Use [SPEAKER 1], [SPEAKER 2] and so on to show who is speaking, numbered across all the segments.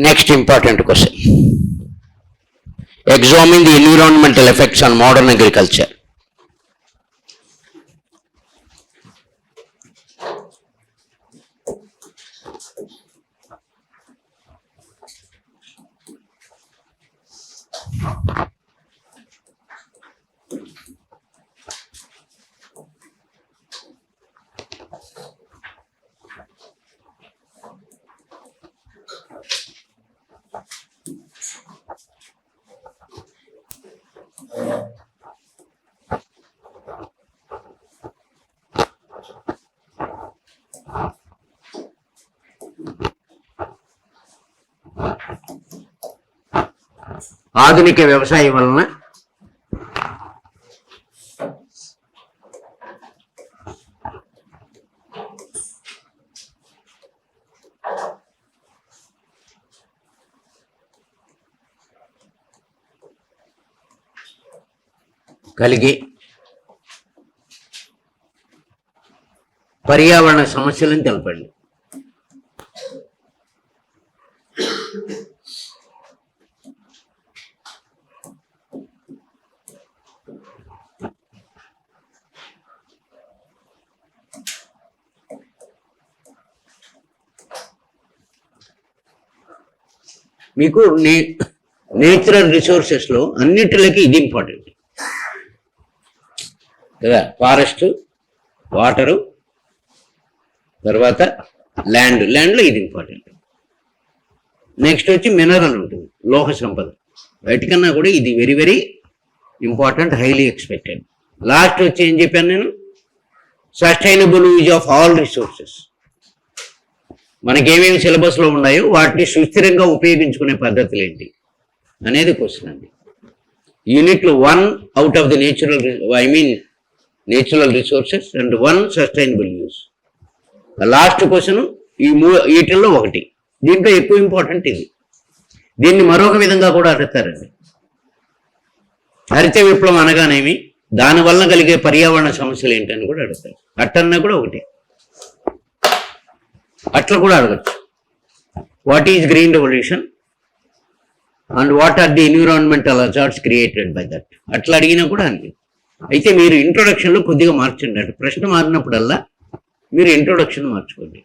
[SPEAKER 1] Next important question. Examine the environmental effects on modern agriculture. ఆధునిక వ్యవసాయం వలన కలిగే పర్యావరణ సమస్యలను తెలపండి. మీకు నేచురల్ రిసోర్సెస్లో అన్నిటిలోకి ఇది ఇంపార్టెంట్ కదా. ఫారెస్ట్, వాటరు, తర్వాత ల్యాండ్లో ఇది ఇంపార్టెంట్. నెక్స్ట్ వచ్చి మినరల్ ఉంటుంది, లోహ సంపద. వాటికన్నా కూడా ఇది very very important, highly expected. Last వచ్చి ఏం చెప్పాను నేను? Sustainable use of all resources. మనకేమేమి సిలబస్లో ఉన్నాయో వాటిని సుస్థిరంగా ఉపయోగించుకునే పద్ధతులు ఏంటి అనేది క్వశ్చన్ అండి. యూనిట్లో 1 out of the natural resources and 1 sustainable use. Last question వీటిల్లో 1. దీంట్లో ఎక్కువ ఇంపార్టెంట్ ఇది. దీన్ని మరొక విధంగా కూడా అడుగుతారండి. హరిత విప్లవం అనగానేమి, దానివల్ల కలిగే పర్యావరణ సమస్యలు ఏంటని కూడా అడుగుతారు. అట్టన్నా కూడా 1. అట్లా కూడా అడగచ్చు. What is green revolution and what are the environmental hazards created by that, అట్లా అడిగినా కూడా అంతే. అయితే మీరు ఇంట్రొడక్షన్లో కొద్దిగా మార్చండి. అంటే ప్రశ్న మారినప్పుడల్లా మీరు ఇంట్రొడక్షన్ మార్చుకోండి.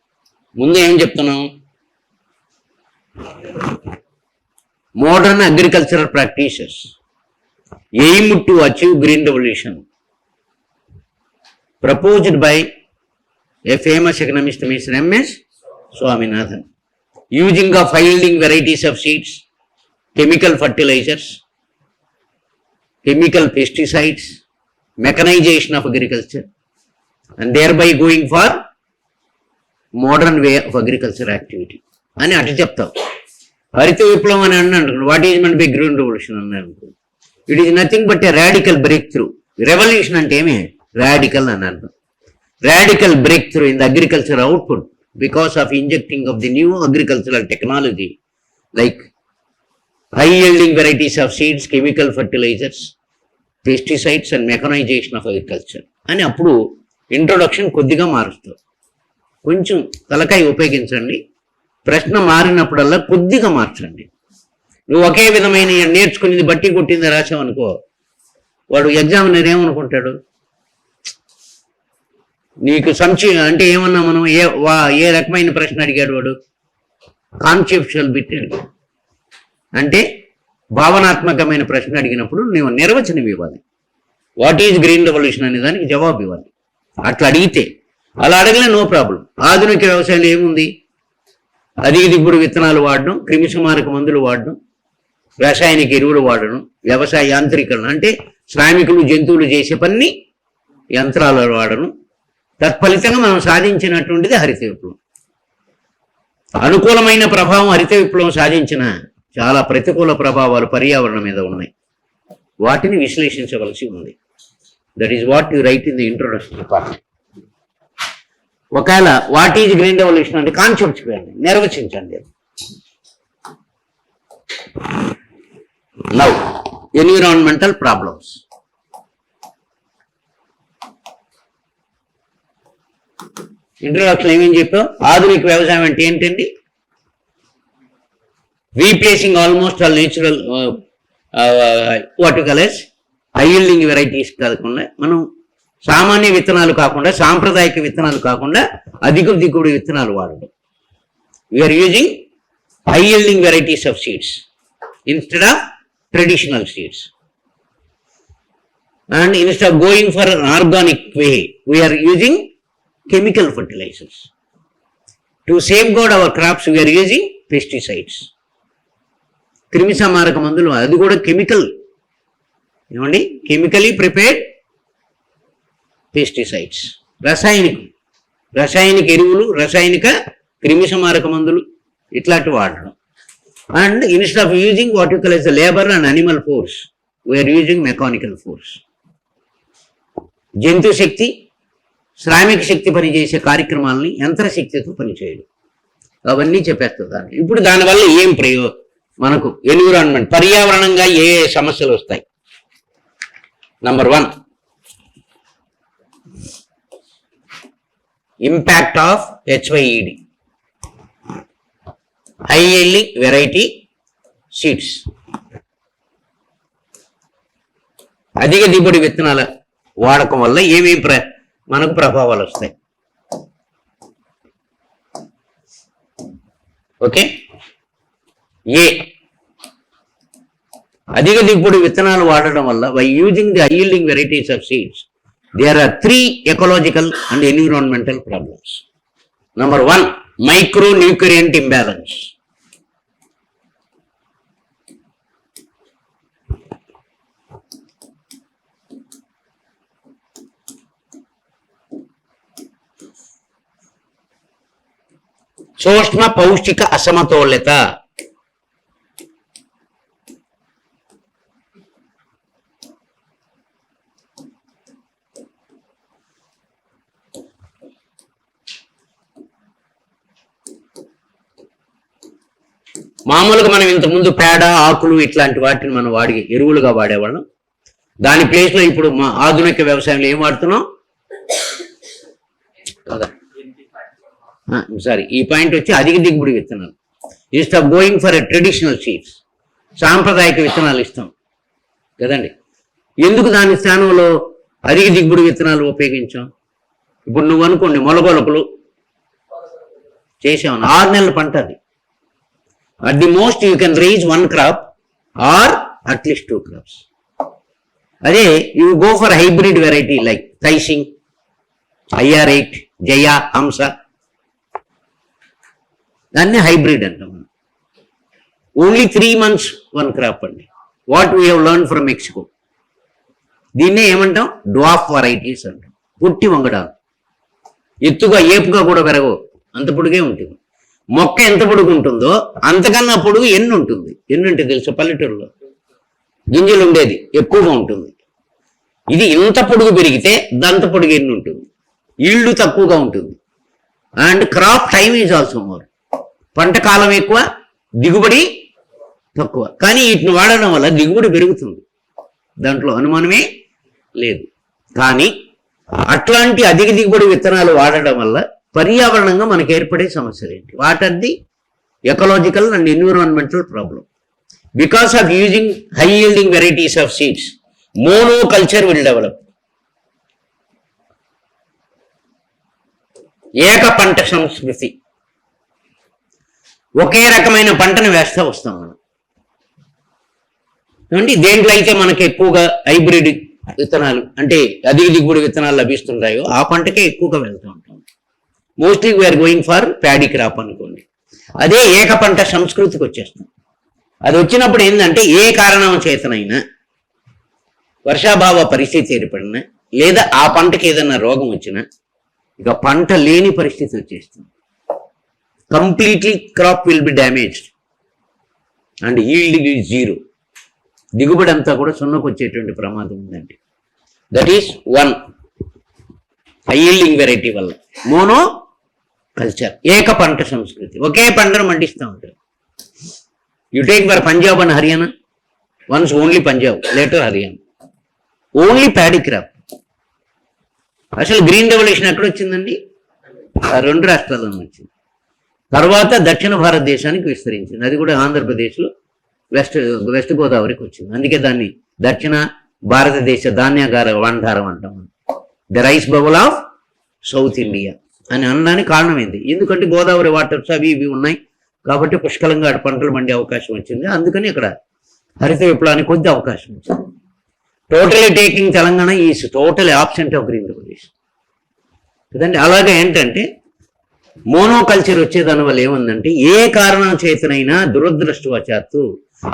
[SPEAKER 1] ముందు ఏం చెప్తున్నాం? Modern agricultural practices aim to achieve green revolution proposed by A famous economist mister M.S. Swaminathan, using of yielding varieties of seeds, chemical fertilizers, chemical pesticides, mechanization of agriculture, and thereby going for modern way of agriculture activity అని అటు చెప్తాం. హరిత విప్లవం అని అన్నాడు. What is meant by green revolution అన్నాడు. It is nothing but A radical break through. Revolution అంటే ఏమి? రాడికల్ అని అర్థం. Radical breakthrough in the agricultural output because of injecting of the new agricultural technology like high yielding varieties of seeds, chemical fertilizers, pesticides and mechanization of agriculture అని అప్పుడు introduction కొద్దిగా మారుస్తాం. కొంచెం తలకాయ ఉపయోగించండి. ప్రశ్న మారినప్పుడల్లా కొద్దిగా మార్చండి. నువ్వు ఒకే విధమైన నేర్చుకునేది బట్టి కొట్టింది రాసావనుకో, వాడు ఎగ్జామినర్ ఏమనుకుంటాడు? నీకు అంటే ఏమన్నా మనం ఏ రకమైన ప్రశ్న అడిగాడు వాడు? కాన్సెప్చువల్ బిట్ అడిగాడు. అంటే భావనాత్మకమైన ప్రశ్న అడిగినప్పుడు నువ్వు నిర్వచనం ఇవ్వాలి. వాట్ ఈజ్ గ్రీన్ రెవల్యూషన్ అనే దానికి జవాబు ఇవ్వాలి. అట్లా అడిగితే, అలా అడగలే నో ప్రాబ్లం. ఆధునిక వ్యవసాయంలో ఏముంది? అధిక దిగుబడి విత్తనాలు వాడడం, క్రిమిసంహారక మందులు వాడడం, రాసాయనిక ఎరువులు వాడడం, వ్యవసాయ యాంత్రీకరణ అంటే శ్రామికులు జంతువులు చేసే పని యంత్రాలు వాడడం. తత్ఫలితంగా మనం సాధించినటువంటిది హరిత విప్లవం. అనుకూలమైన ప్రభావం హరిత విప్లవం సాధించిన చాలా ప్రతికూల ప్రభావాలు పర్యావరణం మీద ఉన్నాయి. వాటిని విశ్లేషించవలసి ఉంది. That is what you right in the introduction part. ఒకవేళ వాట్ ఈజ్ గ్రీన్ రెవల్యూషన్ అంటే కాన్సెప్ట్ నిర్వచించండి. Now environmental problems. ఇంట్రొడక్షన్ ఏమేమి చెప్పాం? ఆధునిక వ్యవసాయం అంటే ఏంటండి? Replacing almost all natural what you call high yielding varieties కాకుండా మనం సామాన్య విత్తనాలు కాకుండా సాంప్రదాయక విత్తనాలు కాకుండా అధిక దిగుబడి విత్తనాలు వాడడం. We're using high yielding varieties of seeds instead of traditional seeds. And instead of going for an organic way, we are using chemical fertilizers. To safeguard our crops, we are using pesticides. క్రిమి సంహారక మందులు, అది కూడా chemical, ఏమండి, chemically prepared pesticides. రసాయనిక ఎరువులు, రసాయనిక క్రిమి సంహారక మందులు ఇట్లాంటివి వాడడం. And instead of using what you call the labour and animal force, we're using mechanical force. జంతు శక్తి, శ్రామిక శక్తి పనిచేసే కార్యక్రమాలని యంత్రశక్తితో పనిచేయడం, అవన్నీ చెప్పేస్తుంది. ఇప్పుడు దానివల్ల ఏం మనకు ఎన్విరాన్మెంట్, పర్యావరణంగా ఏ సమస్యలు వస్తాయి? Number 1, impact of HYED, high yielding variety seeds. అధిక దిగుబడి విత్తనాల వాడకం వల్ల ఏమేమి మనకు ప్రభావాలు వస్తాయి? ఓకే, ఏ అధిక దిగుబడి విత్తనాలు వాడడం వల్ల by using the high yielding varieties of seeds there are 3 ecological and environmental problems. Number 1, micro nutrient imbalance. సూక్ష్మ పౌష్టిక అసమతోల్యత. మామూలుగా మనం ఇంతకుముందు పేడ, ఆకులు ఇట్లాంటి వాటిని మనం ఎరువులుగా వాడేవాళ్ళం. దాని ప్లేస్లో ఇప్పుడు మా ఆధునిక వ్యవసాయంలో ఏం వాడుతున్నాం? సారీ, ఈ పాయింట్ వచ్చి అధిక దిగుబడి విత్తనాలు. Instead of going for a traditional seeds, సాంప్రదాయక విత్తనాలు ఇస్తాం కదండి. ఎందుకు దాని స్థానంలో అధిక దిగుబడి విత్తనాలు ఉపయోగించాం? ఇప్పుడు నువ్వు అనుకోండి, మొలకొలకలు చేసావు, 6 నెలల పంట అది. At the most you can raise 1 crop or at least 2 crops. అదే you go for hybrid variety like థైసింగ్, IR8, జయ, హంస, దాన్ని హైబ్రిడ్ అంటాం. ఓన్లీ 3 months 1 క్రాప్ అండి. What we have learn from Mexico. దీన్నే ఏమంటాం? డ్వార్ఫ్ వెరైటీస్ అంటాం. పుట్టి వంగడాలు, ఎత్తుగా ఏపుగా కూడా పెరగవు, అంత పొడుగే ఉంటుంది. మొక్క ఎంత పొడుగు ఉంటుందో అంతకన్నా పొడుగు ఎన్ని ఉంటుంది. ఎన్ని ఉంటుంది తెలుసా? పల్లెటూరులో గింజలు ఉండేది ఎక్కువగా ఉంటుంది. ఇది ఇంత పొడుగు పెరిగితే దంత పొడుగు ఎన్ని ఉంటుంది. ఈల్డ్ తక్కువగా ఉంటుంది. And crop time is also more. పంట కాలం ఎక్కువ, దిగుబడి తక్కువ. కానీ వీటిని వాడడం వల్ల దిగుబడి పెరుగుతుంది, దాంట్లో అనుమానమే లేదు. కానీ అట్లాంటి అధిక దిగుబడి విత్తనాలు వాడడం వల్ల పర్యావరణంగా మనకు ఏర్పడే సమస్యలు ఏంటి? What are the ecological and environmental problem. Because of using high yielding varieties of seeds, monoculture will develop. ఏక పంట సంస్కృతి, ఒకే రకమైన పంటను వేస్తా వస్తాం మనం. ఏమండి, దేంట్లో అయితే మనకి ఎక్కువగా హైబ్రిడ్ విత్తనాలు అంటే అధిక దిగుబడి విత్తనాలు లభిస్తుంటాయో ఆ పంటకే ఎక్కువగా వెళ్తూ ఉంటాం. Mostly we're going for paddy crop అనుకోండి. అదే ఏక పంట సంస్కృతికి వచ్చేస్తాం. అది వచ్చినప్పుడు ఏంటంటే ఏ కారణం చేతనైనా వర్షాభావ పరిస్థితి ఏర్పడినా లేదా ఆ పంటకి ఏదైనా రోగం వచ్చినా ఇక పంట లేని పరిస్థితి వచ్చేస్తుంది. Completely crop will be damaged and yield is 0. దిగుబడి అంతా కూడా సున్నకు వచ్చేటువంటి ప్రమాదం ఉందండి. That is 1 high yielding variety వల్ల. మోనో కల్చర్, ఏక పంట సంస్కృతి, ఒకే పంటను పండిస్తూ ఉంటారు. You take for Punjab and Haryana, once only Punjab, later Haryana, only paddy crop. అసలు గ్రీన్ రెవల్యూషన్ ఎక్కడ వచ్చిందండి? ఆ 2 రాష్ట్రాల్లోనే వచ్చింది. తర్వాత దక్షిణ భారతదేశానికి విస్తరించింది. అది కూడా ఆంధ్రప్రదేశ్లో వెస్ట్ గోదావరికి వచ్చింది. అందుకే దాన్ని దక్షిణ భారతదేశ ధాన్యాగార వండారం అంటాం. The rice bubble of south India అని అనడానికి కారణం ఏంటి? ఎందుకంటే గోదావరి వాటర్స్ అవి ఇవి ఉన్నాయి కాబట్టి పుష్కలంగా పంటలు పండే అవకాశం వచ్చింది. అందుకని ఇక్కడ హరిత విప్లవానికి కొద్ది అవకాశం వచ్చింది. Totally taking Telangana is totally absent of green revolution కదండి. అలాగే ఏంటంటే మోనోకల్చర్ వచ్చేదాని వల్ల ఏముందంటే ఏ కారణం చేతనైనా దురదృష్టవశాత్తు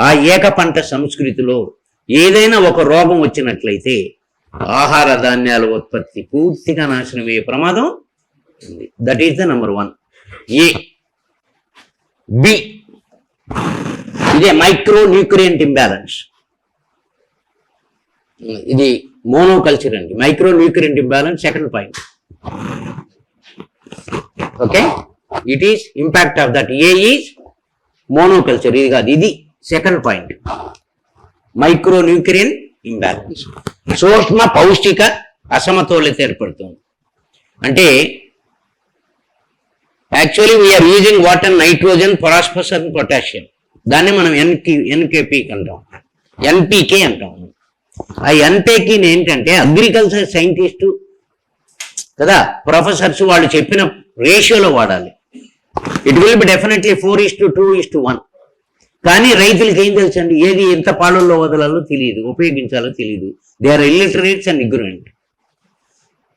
[SPEAKER 1] ఆ ఏక పంట సంస్కృతిలో ఏదైనా ఒక రోగం వచ్చినట్లయితే ఆహార ధాన్యాల ఉత్పత్తి పూర్తిగా నాశనమయ్యే ప్రమాదం ఉంది. That is the number 1. A B ఇదే మైక్రో న్యూట్రియంట్ ఇంబ్యాలెన్స్. ఇది మోనోకల్చర్ అండి. Micro nutrient imbalance second point. Okay, it is impact of that. A is monoculture, ఇది కాదు, ఇది second point. Micro nutrient imbalance, సూక్ష్మ పౌష్టిక అసమతుల్యత ఏర్పడుతుంది. అంటే actually we're using water, nitrogen, phosphorus and potassium. దాన్ని మనం ఎన్కేపీ అంటాం, ఎన్పీకే అంటాం. ఆ ఎన్పీకేని ఏంటంటే అగ్రికల్చర్ సైంటిస్టు కదా, ప్రొఫెసర్స్ వాళ్ళు చెప్పిన రేషియోలో వాడాలి. It will be definitely 4:2:1. కానీ రైతులకి ఏం తెలుసండి, ఏది ఎంత పాలల్లో వదలాలో తెలియదు, ఉపయోగించాలో తెలియదు. They are illiterates and ignorant.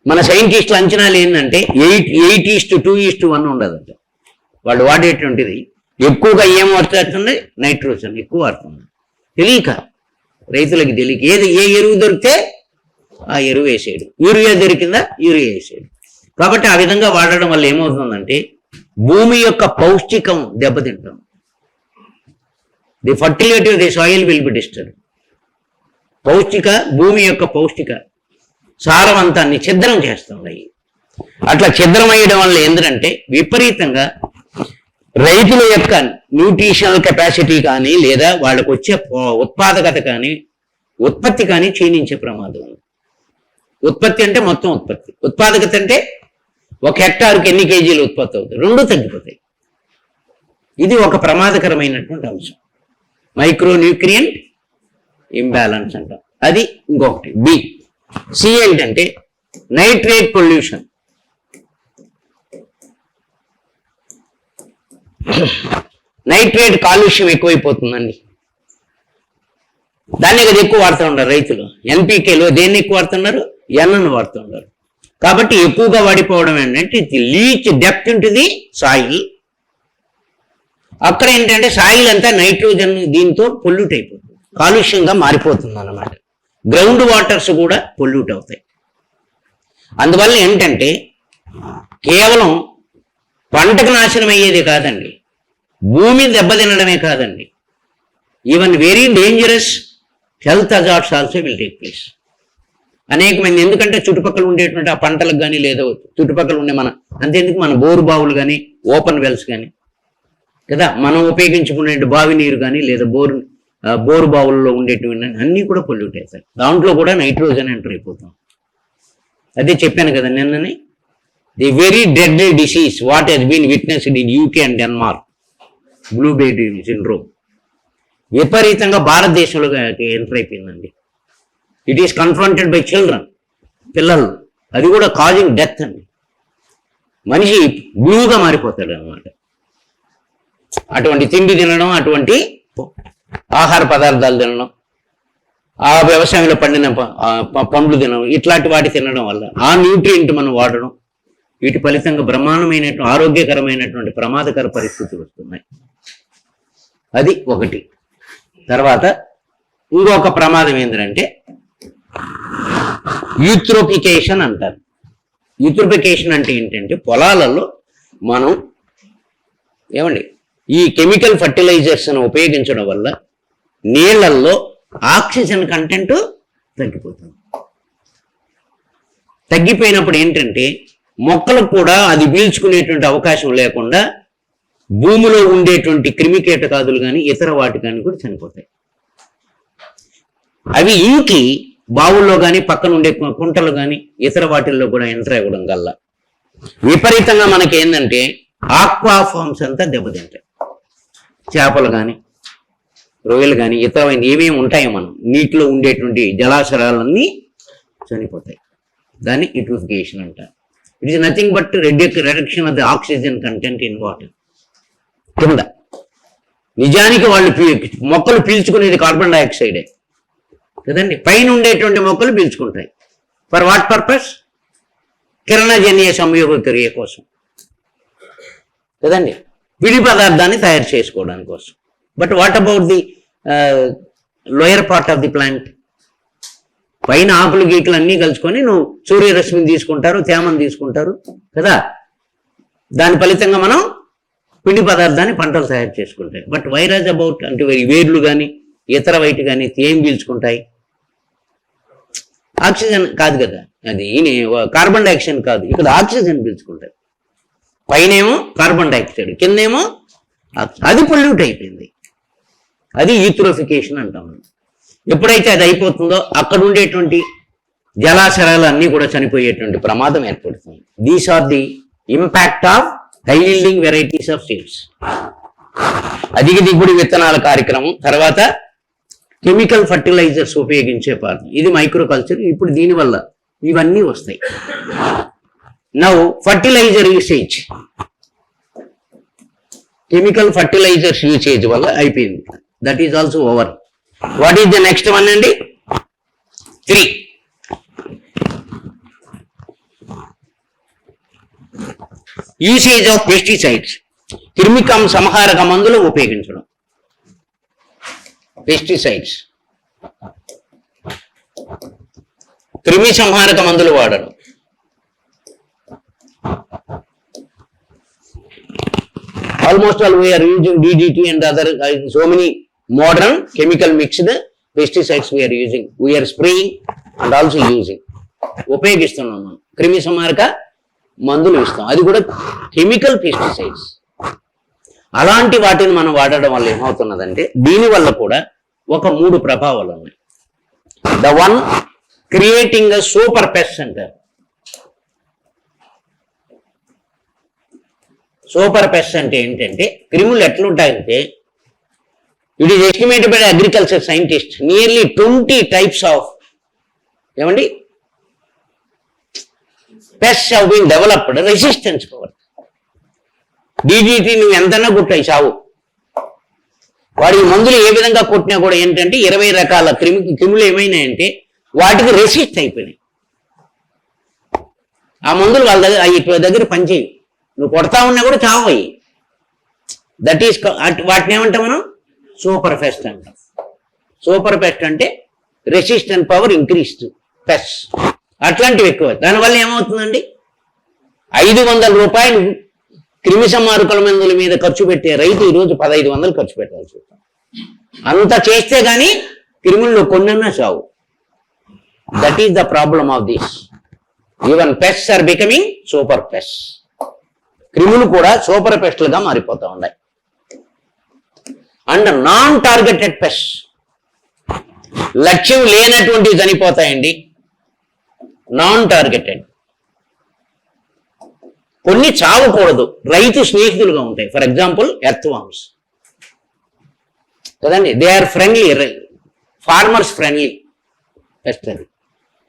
[SPEAKER 1] మన సైంటిస్టుల అంచనాలు ఏంటంటే 8:2:1 ఉండదంట. వాళ్ళు వాడేటువంటిది ఎక్కువగా ఏం వాడుతుంది, నైట్రోజన్ ఎక్కువ వాడుతుంది. తెలియక, రైతులకి తెలియక ఏ ఎరువు దొరికితే ఆ ఎరువు వేసేయడు, యూరియా దొరికిందా యూరియా వేసేయడు. కాబట్టి ఆ విధంగా వాడడం వల్ల ఏమవుతుందంటే భూమి యొక్క పౌష్టికం దెబ్బతింటాం. The fertility of the soil will be disturb. భూమి యొక్క పౌష్టిక సారవంతాన్ని ఛిద్రం చేస్తున్నాయి. అట్లా ఛిద్రం అయ్యడం వల్ల ఏంటంటే విపరీతంగా రైతుల యొక్క న్యూట్రిషనల్ కెపాసిటీ కానీ లేదా వాళ్ళకు వచ్చే ఉత్పాదకత కానీ ఉత్పత్తి కానీ క్షీణించే ప్రమాదం ఉంది. ఉత్పత్తి అంటే మొత్తం ఉత్పత్తి, ఉత్పాదకత అంటే 1 హెక్టార్కి ఎన్ని కేజీలు ఉత్పత్తి అవుతాయి, రెండు తగ్గిపోతాయి. ఇది ఒక ప్రమాదకరమైనటువంటి అంశం, మైక్రో న్యూట్రియంట్ ఇంబ్యాలెన్స్ అంటాం. అది ఇంకొకటి. బి. సి ఏంటంటే నైట్రేట్ పొల్యూషన్. నైట్రేట్ కాలుష్యం ఎక్కువైపోతుందండి. దాన్ని కదా ఎక్కువ వాడుతూ ఉంటారు రైతులు. ఎన్పీకేలో దేన్ని ఎక్కువ వాడుతున్నారు, ఎన్ను వాడుతున్నారు. కాబట్టి ఎక్కువగా వాడిపోవడం ఏంటంటే ఇది Leach depth into the soil. అక్కడ ఏంటంటే సాయిల్ అంతా నైట్రోజన్ దీంతో పొల్యూట్ అయిపోతుంది, కాలుష్యంగా మారిపోతుంది అన్నమాట. గ్రౌండ్ వాటర్స్ కూడా పొల్యూట్ అవుతాయి. అందువల్ల ఏంటంటే కేవలం పంటకు నాశనం అయ్యేది కాదండి, భూమి దెబ్బతినడమే కాదండి, even very dangerous health hazards also will take place. అనేక మంది, ఎందుకంటే చుట్టుపక్కల ఉండేటువంటి ఆ పంటలకు కానీ లేదా చుట్టుపక్కల ఉండే అంతేందుకు మన బోరు బావులు కానీ ఓపెన్ వెల్స్ కానీ కదా, మనం ఉపయోగించుకునే బావి నీరు కానీ లేదా బోరు బావుల్లో ఉండేటువంటి అన్నీ కూడా పొల్యూట్ అవుతాయి. దాంట్లో కూడా నైట్రోజన్ ఎంటర్ అయిపోతాం. అదే చెప్పాను కదా నిన్ననే, the very deadly disease what has been witnessed in UK and Denmark, blueberry syndrome, విపరీతంగా భారతదేశంలో ఎంటర్ అయిపోయిందండి. It is confronted by children, పిల్లలు. అది కూడా కాజింగ్ డెత్ అండి. మనిషి బ్లూగా మారిపోతాడు అన్నమాట. అటువంటి తిండి తినడం, అటువంటి ఆహార పదార్థాలు తినడం, ఆ వ్యవసాయంలో పండిన పండ్లు తినడం, ఇట్లాంటి వాటి తినడం వల్ల ఆ న్యూట్రియంట్ మనం వాడడం, వీటి ఫలితంగా బ్రహ్మాండమైనటువంటి ఆరోగ్యకరమైనటువంటి ప్రమాదకర పరిస్థితులు వస్తున్నాయి. అది ఒకటి. తర్వాత ఇంకొక ప్రమాదం ఏంటంటే యూట్రోఫికేషన్ అంటారు. యూట్రోఫికేషన్ అంటే ఏంటంటే పొలాలలో మనం ఏమండి ఈ కెమికల్ ఫర్టిలైజర్స్ను ఉపయోగించడం వల్ల నీళ్లల్లో ఆక్సిజన్ కంటెంట్ తగ్గిపోతుంది. తగ్గిపోయినప్పుడు ఏంటంటే మొక్కలకు కూడా అది పీల్చుకునేటువంటి అవకాశం లేకుండా భూమిలో ఉండేటువంటి క్రిమికీటకాదులు కానీ ఇతర వాటి కానీ కూడా చనిపోతాయి. అవి ఇంకి బావుల్లో కానీ పక్కన ఉండే కుంటలు కానీ ఇతర వాటిల్లో కూడా ఎంటర్ అవ్వడం వల్ల విపరీతంగా మనకి ఏంటంటే ఆక్వా ఫార్మ్స్ అంతా దెబ్బతింటాయి. చేపలు కానీ రొయ్యలు కానీ ఇతరమైన ఏమేమి ఉంటాయో మనం నీటిలో ఉండేటువంటి జలాశయాలన్నీ చనిపోతాయి. దాన్ని యూట్రిఫికేషన్ అంటారు. It is nothing but reduction of the oxygen content in water. కింద నిజానికి వాళ్ళు మొక్కలు పీల్చుకునేది కార్బన్ డైఆక్సైడే కదండి. పైన ఉండేటువంటి మొక్కలు పీల్చుకుంటాయి. For what purpose? కిరణజన్య సంయోగ క్రియ కోసం కదండి, విడి పదార్థాన్ని తయారు చేసుకోవడానికి కోసం. But what about the lower part of the plant? పైన ఆకులు గీకులు అన్నీ కలుసుకొని నువ్వు సూర్యరశ్మిని తీసుకుంటారు, తేమను తీసుకుంటారు కదా, దాని ఫలితంగా మనం పిండి పదార్థాన్ని పంటలు తయారు చేసుకుంటాయి. బట్ వైరాజ్ అబౌట్ అంటే వేర్లు కానీ ఇతర వైట్ కానీ ఏం పీల్చుకుంటాయి? ఆక్సిజన్ కాదు కదా, అది కార్బన్ డైఆక్సైడ్ కాదు, ఇక్కడ ఆక్సిజన్ పీల్చుకుంటాయి. పైనేమో కార్బన్ డైఆక్సైడ్, కిందేమో అది పొల్యూట్ అయిపోయింది. అది యూట్రోఫికేషన్ అంటాం. ఎప్పుడైతే అది అయిపోతుందో అక్కడ ఉండేటువంటి జలాశయాలు అన్నీ కూడా చనిపోయేటువంటి ప్రమాదం ఏర్పడుతుంది. These are the impact of high yielding varieties of seeds. అధిక దిగుబడి విత్తనాల కార్యక్రమం. తర్వాత కెమికల్ ఫర్టిలైజర్స్ ఉపయోగించే పార్ట్, ఇది మైక్రోకల్చర్. ఇప్పుడు దీనివల్ల ఇవన్నీ వస్తాయి. Now fertiliser usage, chemical fertilisers usage వల్ల అయిపోయింది. That is also over. What is the next one అండి? 3. యూసేజ్ ఆఫ్ పెస్టిసైడ్స్, క్రిమికం సంహారక మందులు ఉపయోగించడం. పెస్టిసైడ్స్, క్రిమి సంహారక మందులు వాడడం. Almost all we are using DDT and other so many modern chemical mixed pesticides we are using. We are spraying and also using. ఉపయోగిస్తున్నాం మనం క్రిమి సంహారక మందులు ఇస్తాం, అది కూడా కెమికల్ పెస్టిసైడ్స్. అలాంటి వాటిని మనం వాడడం వల్ల ఏమవుతున్నదంటే దీనివల్ల కూడా ఒక 3 ప్రభావాలు ఉన్నాయి. The one, creating a super pest అంటారు. సూపర్ పెస్ట్ అంటే ఏంటంటే క్రిములు ఎట్లుంటాయంటే, it is estimated by agriculture scientist nearly 20 types of ఏమండి pest have been developed resistance power. DDT నువ్వు ఎంతన్నా కొట్టాయి చావు. వాడి మందులు ఏ విధంగా కొట్టినా కూడా ఏంటంటే 20 రకాల క్రిములు ఏమైనాయంటే వాటికి రెసిస్ట్ అయిపోయినాయి. ఆ మందులు వాళ్ళ దగ్గర పనిచేయి, నువ్వు కొడతా ఉన్నా కూడా చావు అయ్యి. దట్ ఈస్ వాటిని ఏమంటాం మనం? సూపర్ పెస్ట్ అంటాం. సూపర్ పెస్ట్ అంటే రెసిస్టెంట్ పవర్ ఇంక్రీస్డ్ పెస్ట్, అట్లాంటివి ఎక్కువ. దానివల్ల ఏమవుతుందండి, 500 రూపాయలు క్రిమి సంహారకుల మందుల మీద ఖర్చు పెట్టే రైతు ఈరోజు 1500 ఖర్చు పెట్టాల్సి వస్తుంది. అంత చేస్తే గానీ క్రిముల్లో కొన్నన్నా చావు. That is the problem of this. Even pests are becoming super pest. క్రిములు కూడా సూపర్ పెస్ట్లుగా మారిపోతూ ఉన్నాయి. అండ్ నాన్ టార్గెటెడ్ పెస్ట్, లక్ష్యం లేనటువంటివి చనిపోతాయండి. నాన్ టార్గెటెడ్ కొన్ని చావకూడదు, రైతు స్నేహితులుగా ఉంటాయి. ఫర్ ఎగ్జాంపుల్ ఎర్త్ వామ్స్ కదండి, they are friendly, farmers friendly pest. అది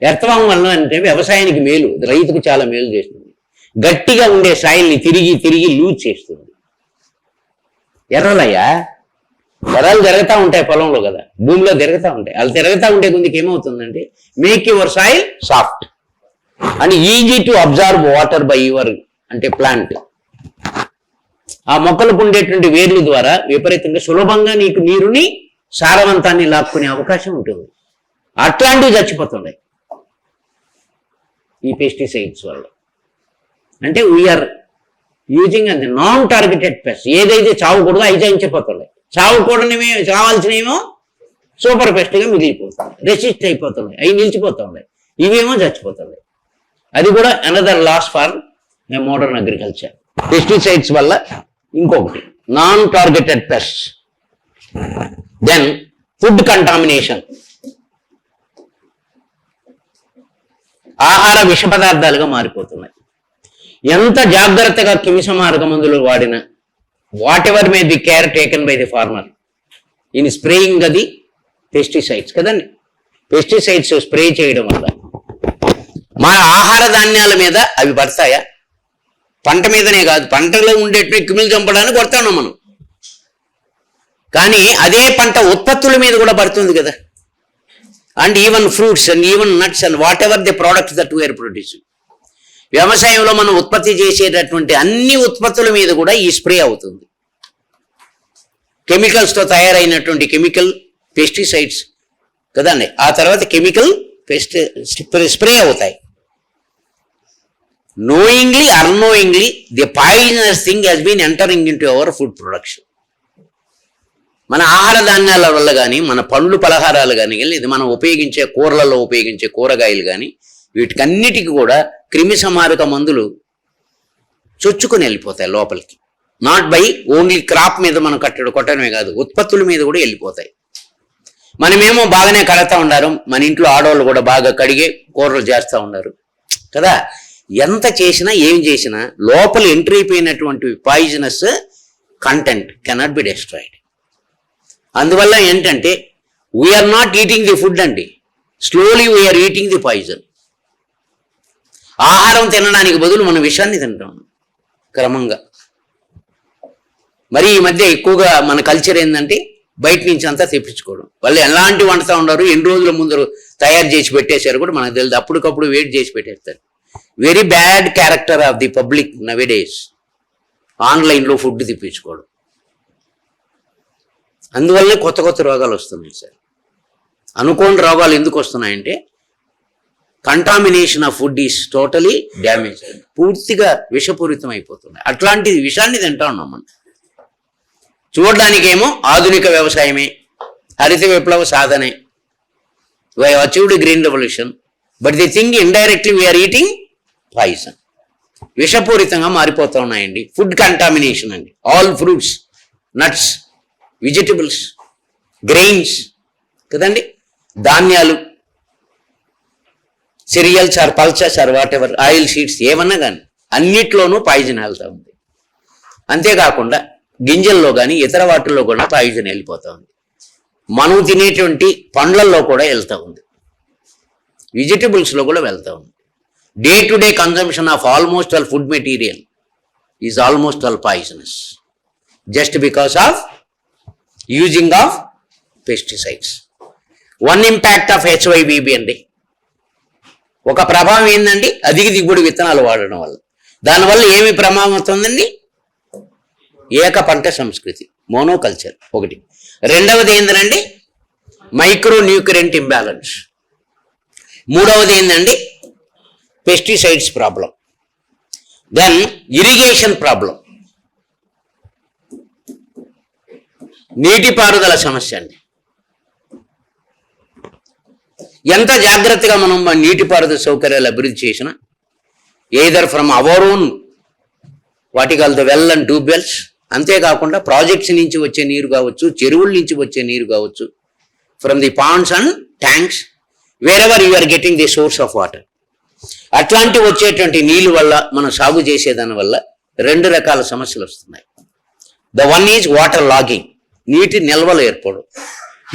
[SPEAKER 1] ఎర్త్ వామ్ వల్ల అంటే వ్యవసాయానికి మేలు, రైతుకు చాలా మేలు చేస్తుంది. గట్టిగా ఉండే సాయిల్ని తిరిగి తిరిగి లూజ్ చేస్తుంది. ఎర్రలయ్యా, ఎర్రలు తిరుగుతూ ఉంటాయి పొలంలో కదా, భూమిలో తిరుగుతూ ఉంటాయి. అవి తిరుగుతూ ఉంటే కొందికి ఏమవుతుందంటే make your soil soft and easy to observe water by your అంటే ప్లాంట్. ఆ మొక్కలకు ఉండేటువంటి వేర్ల ద్వారా విపరీతంగా సులభంగా నీకు నీరుని సారవంతాన్ని లాక్కునే అవకాశం ఉంటుంది. అట్లాంటివి చచ్చిపోతున్నాయి ఈ పెస్టిసైడ్స్ వల్ల. అంటే వీఆర్ యూజింగ్ అది నాన్ టార్గెటెడ్ పెస్ట్. ఏదైతే చావకూడదో అవి చచ్చిపోతున్నాయి, చావకూడనివి చావాల్సినవేమో సూపర్ పెస్ట్గా మిగిలిపోతుంది, రెసిస్ట్ అయిపోతున్నాయి, అవి నిలిచిపోతున్నాయి, ఇవేమో చచ్చిపోతున్నాయి. అది కూడా another loss for modern agriculture. Pesticides వల్ల ఇంకొకటి non targeted pest. Then food contamination, ఆహార విష పదార్థాలుగా మారిపోతున్నాయి. ఎంత జాగ్రత్తగా క్రిమిసంహారక మందులు వాడినా whatever may the care taken by the farmer in spraying అది పెస్టిసైడ్స్ కదండి. పెస్టిసైడ్స్ స్ప్రే చేయడం వల్ల మన ఆహార ధాన్యాల మీద అవి పడతాయా? పంట మీదనే కాదు, పంటలో ఉండేటువంటి క్రిములు చంపడానికి కొడతాం మనం. కానీ అదే పంట ఉత్పత్తుల మీద కూడా పడుతుంది కదా. And even fruits and even nuts and whatever the products that we're producing. వ్యవసాయంలో మనం ఉత్పత్తి చేసేటటువంటి అన్ని ఉత్పత్తుల మీద కూడా ఈ స్ప్రే అవుతుంది. కెమికల్స్తో తయారైనటువంటి కెమికల్ పెస్టిసైడ్స్ కదండి. ఆ తర్వాత కెమికల్ స్ప్రే అవుతాయి. knowingly unknowingly the poisonous thing has been entering into our food production. మన ఆహార ధాన్యాల వల్ల కానీ మన పండ్లు పలహారాలు కానీ ఇది మనం ఉపయోగించే కూరలలో ఉపయోగించే కూరగాయలు కానీ వీటికన్నిటికీ కూడా క్రిమి సంహారక మందులు చొచ్చుకొని వెళ్ళిపోతాయి లోపలికి. నాట్ బై ఓన్లీ క్రాప్ మీద మనం కొట్టడమే కాదు, ఉత్పత్తుల మీద కూడా వెళ్ళిపోతాయి. మనమేమో బాగానే కడతా ఉన్నారు, మన ఇంట్లో ఆడవాళ్ళు కూడా బాగా కడిగే కూరలు చేస్తూ ఉన్నారు కదా. ఎంత చేసినా ఏం చేసినా లోపల ఎంట్రీ అయిపోయినటువంటి poisonous content cannot be destroyed. అందువల్ల ఏంటంటే we are not eating the food అండి, slowly we are eating the poison. ఆహారం తినడానికి బదులు మనం విషాన్ని తింటాం క్రమంగా. మరి ఈ మధ్య ఎక్కువగా మన కల్చర్ ఏంటంటే బయట నుంచి అంతా తెప్పించుకోవడం. వాళ్ళు ఎలాంటి వండుతూ ఉన్నారు, ఎన్ని రోజుల ముందు తయారు చేసి పెట్టేశారు కూడా మనకు తెలియదు. అప్పటికప్పుడు వెయిట్ చేసి పెట్టేస్తారు. Very bad character of the public nowadays ఆన్లైన్లో ఫుడ్ తెప్పించుకోవడం. అందువల్లనే కొత్త కొత్త రోగాలు వస్తున్నాయి సార్. అనుకోని రోగాలు ఎందుకు వస్తున్నాయంటే contamination of food is totally damage, పూర్తిగా విషపూరితం అయిపోతున్నాయి. అట్లాంటి విషాన్ని తింటా ఉన్నాం మనం. చూడడానికేమో ఆధునిక వ్యవసాయమే, హరిత విప్లవ సాధనే, we achieved green revolution, but the thing indirectly we are eating poison. విషపూరితంగా మారిపోతూ ఉన్నాయండి. ఫుడ్ కంటామినేషన్ అండి. All fruits, nuts, vegetables, grains కదండి, ధాన్యాలు, cereals or pulses or whatever, oil seeds ఏమన్నా కానీ అన్నిట్లోనూ పాయిజన్ వెళ్తూ ఉంది. అంతేకాకుండా గింజల్లో కానీ ఇతర వాటిల్లో కూడా పాయిజన్ వెళ్ళిపోతూ ఉంది. మనం తినేటువంటి పండ్లల్లో కూడా వెళ్తూ ఉంది, వెజిటబుల్స్లో కూడా వెళ్తూ ఉంది. Day to day consumption of almost all food material is almost all poisonous just because of using of pesticides. One impact of HYBB అండి. ఒక ప్రభావం ఏందండి, అధిక దిగుబడి విత్తనాలు వాడడం వల్ల. దానివల్ల ఏమి ప్రమాదం అవుతుందండి, ఏక పంట సంస్కృతి, మోనోకల్చర్ ఒకటి. రెండవది ఏంటండి, మైక్రో న్యూట్రియంట్ ఇంబ్యాలెన్స్. మూడవది ఏంటండి, pesticides problem. Then irrigation problem, నీటిపారుదల సమస్య అండి. ఎంత జాగ్రత్తగా మనం నీటిపారుదల సౌకర్యాలు అభివృద్ధి చేసినా either from our own what call the well and tube wells, అంతేకాకుండా ప్రాజెక్ట్స్ నుంచి వచ్చే నీరు కావచ్చు, చెరువుల నుంచి వచ్చే నీరు కావచ్చు, from the ponds and tanks, wherever you are getting the source of water. అట్లాంటి వచ్చేటువంటి నీళ్ళు వల్ల మనం సాగు చేసేదాని వల్ల రెండు రకాల సమస్యలు వస్తున్నాయి. The one is water logging, నీటి నిల్వలు ఏర్పడడం.